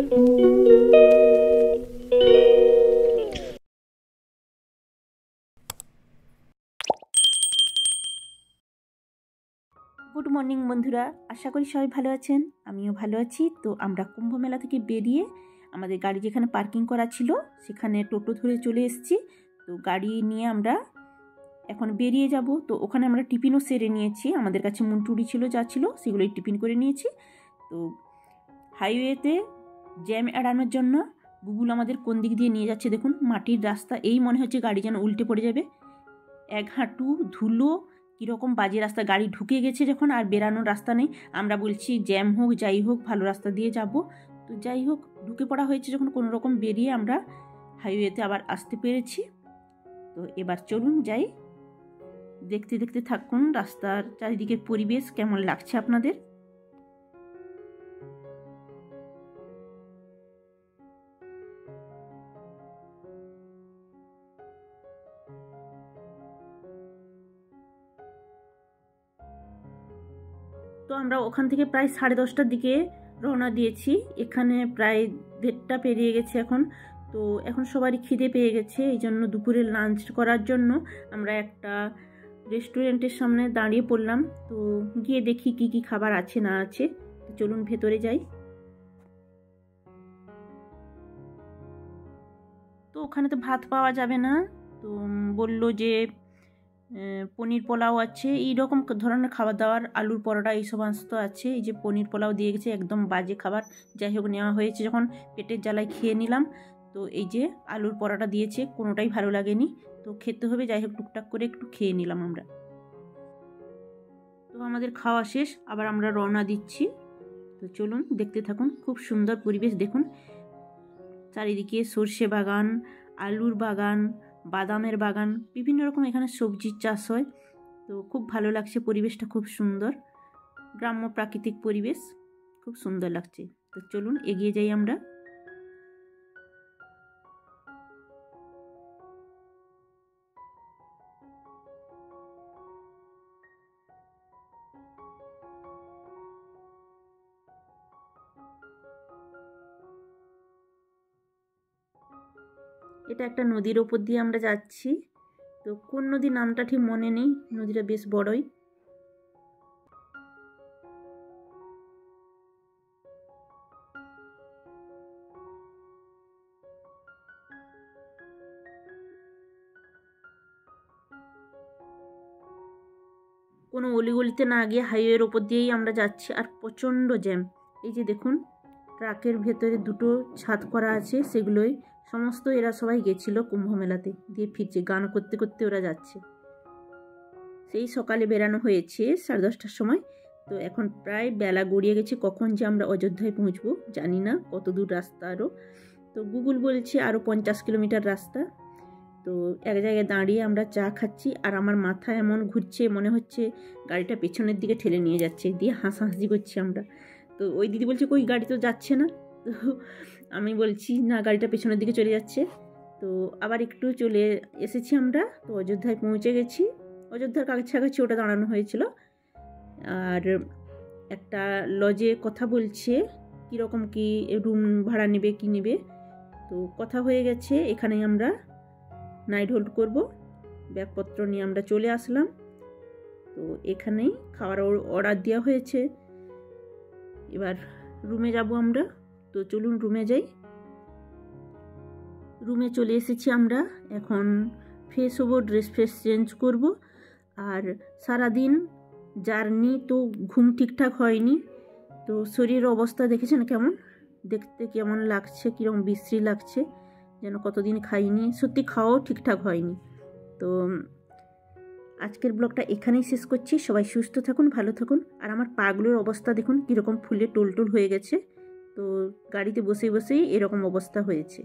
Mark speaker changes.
Speaker 1: Good morning বন্ধুরা, আশা করি সবাই ভালো আছেন। আমিও ভালো আছি। তো আমরা কুম্ভ মেলা থেকে বেরিয়ে আমাদের গাড়ি যেখানে পার্কিং করা ছিল সেখানে টোটো ধরে চলে এসেছি। তো গাড়ি নিয়ে আমরা এখন বেরিয়ে যাব। তো ওখানে আমরা টিফিনও সেরে নিয়েছি, আমাদের কাছে মুনটুরি ছিল যা ছিল সেগুলোই টিফিন করে নিয়েছি। তো হাইওয়েতে জ্যাম এড়ানোর জন্য গুগল আমাদের কোন দিক দিয়ে নিয়ে যাচ্ছে দেখুন। মাটির রাস্তা, এই মনে হচ্ছে গাড়ি যেন উল্টে পড়ে যাবে। এক হাঁটু ধুলো, কীরকম বাজে রাস্তা, গাড়ি ঢুকে গেছে যখন আর বেরানোর রাস্তা নেই। আমরা বলছি জ্যাম হোক যাই হোক ভালো রাস্তা দিয়ে যাব। তো যাই হোক, ঢুকে পড়া হয়েছে যখন, কোনো রকম বেরিয়ে আমরা হাইওয়েতে আবার আসতে পেরেছি। তো এবার চলুন যাই, দেখতে দেখতে থাকুন রাস্তার চারিদিকের পরিবেশ কেমন লাগছে আপনাদের। তো আমরা ওখান থেকে প্রায় 10:30টার দিকে রওনা দিয়েছি। এখানে প্রায় 1:30টা পেরিয়ে গেছে এখন। তো এখন সবারই খিদে পেয়ে গেছে, এই জন্য দুপুরে লাঞ্চ করার জন্য আমরা একটা রেস্টুরেন্টের সামনে দাঁড়িয়ে পড়লাম। তো গিয়ে দেখি কি কি খাবার আছে না আছে। তো চলুন ভেতরে যাই। তো ওখানে তো ভাত পাওয়া যাবে না, তো বলল যে পনির পোলাও আছে, এইরকম ধরনের খাবার দাবার, আলুর পরোটা এই সমস্ত আছে। এই যে পনির পোলাও দিয়ে গেছে, একদম বাজে খাবার। যাই হোক, নেওয়া হয়েছে যখন পেটের জ্বালায় খেয়ে নিলাম। তো এই যে আলুর পরোটা দিয়েছে, কোনোটাই ভালো লাগেনি। তো খেতে হবে, যাই হোক টুকটাক করে একটু খেয়ে নিলাম আমরা। তো আমাদের খাওয়া শেষ, আবার আমরা রওনা দিচ্ছি। তো চলুন দেখতে থাকুন, খুব সুন্দর পরিবেশ দেখুন। চারিদিকে সর্ষে বাগান, আলুর বাগান, বাদামের বাগান, বিভিন্ন রকম এখানে সবজির চাষ হয়। তো খুব ভালো লাগছে, পরিবেশটা খুব সুন্দর, গ্রাম্য প্রাকৃতিক পরিবেশ, খুব সুন্দর লাগছে। তো চলুন এগিয়ে যাই আমরা। এটা একটা নদীর ওপর দিয়ে আমরা যাচ্ছি। তো কোন নদীর নামটা ঠিক মনে নেই, নদীটা বেশ বড়ই। কোনো অলিগলিতে না গিয়ে হাইওয়ের ওপর দিয়েই আমরা যাচ্ছি, আর প্রচণ্ড জ্যাম। এই যে দেখুন, ট্রাকের ভেতরে দুটো ছাদ করা আছে, সেগুলোই সমস্ত এরা সবাই গেছিল কুম্ভ মেলাতে, দিয়ে ফিরছে, গান করতে করতে ওরা যাচ্ছে। সেই সকালে বেরানো হয়েছে 10:30টার সময়। তো এখন প্রায় বেলা গড়িয়ে গেছে, কখন যে আমরা অযোধ্যায় পৌঁছবো জানি না, কত দূর রাস্তা আরও। তো গুগল বলছে আরও 50 কিলোমিটার রাস্তা। তো এক জায়গায় দাঁড়িয়ে আমরা চা খাচ্ছি, আর আমার মাথা এমন ঘুরছে, মনে হচ্ছে গাড়িটা পেছনের দিকে ঠেলে নিয়ে যাচ্ছে, দিয়ে হাসাহাসি করছি আমরা। তো ওই দিদি বলছে কই গাড়ি তো যাচ্ছে না। তো আমি বলছি না, গাড়িটা পেছনের দিকে চলে যাচ্ছে। তো আবার একটু চলে এসেছি আমরা, তো অযোধ্যায় পৌঁছে গেছি। অযোধ্যার কাছাকাছি ওটা দাঁড়ানো হয়েছিল। আর একটা লজে কথা বলছে, কীরকম কি রুম ভাড়া নেবে কি নেবে। তো কথা হয়ে গেছে, এখানেই আমরা নাইট হোল্ড করব। ব্যাগপত্র নিয়ে আমরা চলে আসলাম। তো এখানেই খাওয়ার অর্ডার দেওয়া হয়েছে, এবার রুমে যাব আমরা। তো চলুন রুমে যাই। রুমে চলে এসেছি আমরা, এখন ফ্রেশ হবো, ড্রেস ফ্রেশ চেঞ্জ করব। আর সারাদিন জার্নি, তো ঘুম ঠিকঠাক হয়নি। তো শরীরের অবস্থা দেখেছেন কেমন, দেখতে কেমন লাগছে, কীরকম বিশ্রী লাগছে, যেন কতদিন খাইনি। সত্যি খাওয়াও ঠিকঠাক হয়নি। তো আজকের ব্লগটা এখানেই শেষ করছি। সবাই সুস্থ থাকুন, ভালো থাকুন। আর আমার পাগুলোর অবস্থা দেখুন কীরকম ফুলে টোলটোল হয়ে গেছে। তো গাড়িতে বসে বসেই এরকম অবস্থা হয়েছে।